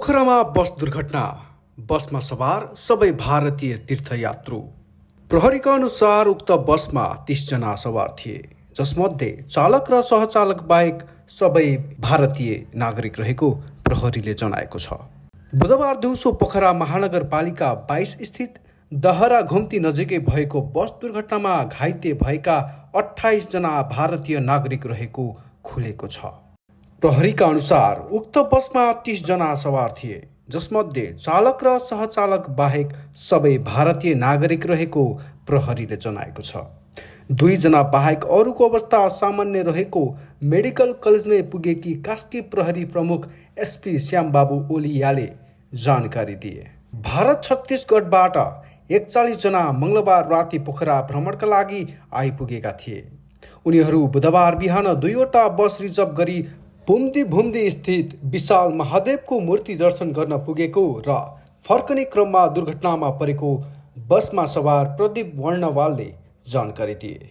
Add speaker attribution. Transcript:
Speaker 1: पोखरामा बस दुर्घटना, बसमा सवार सबै भारतीय तीर्थयात्रु। प्रहरीका अनुसार उक्त बसमा 30 जना सवार थिए, जसमध्ये चालक र सहचालक बाहेक सबै भारतीय नागरिक रहेको प्रहरीले जनाएको छ। बुधबार दिउँसो पोखरा महानगरपालिका 22 स्थित दहरा घुम्ती नजिकै भएको बस दुर्घटनामा घाइते भएका 28 जना भारतीय नागरिक रहेको खुलेको छ। प्रहरीका अनुसार उक्त बसमा 30 जना सवार थिए, जसमध्ये चालक र सहचालक बाहेक सबै भारतीय नागरिक रहेको प्रहरीले जनाएको छ। 2 जना बाहेक अरूको अवस्था सामान्य रहेको मेडिकल कलेजमै पुगेकी कास्की प्रहरी प्रमुख एसपी श्यामबाबु ओलियाले जानकारी दिए। भारत छत्तीसगढबाट 41 जना मङ्गलबार राति पोखरा भ्रमणका लागि आइपुगेका थिए। उनीहरू बुधबार बिहान 2वटा बस रिजर्भ गरी भुम्दी स्थित विशाल महादेवको मूर्ति दर्शन गर्न पुगेको र फर्कने क्रममा दुर्घटनामा परेको बसमा सवार प्रदीप वर्णवालले जानकारी दिए।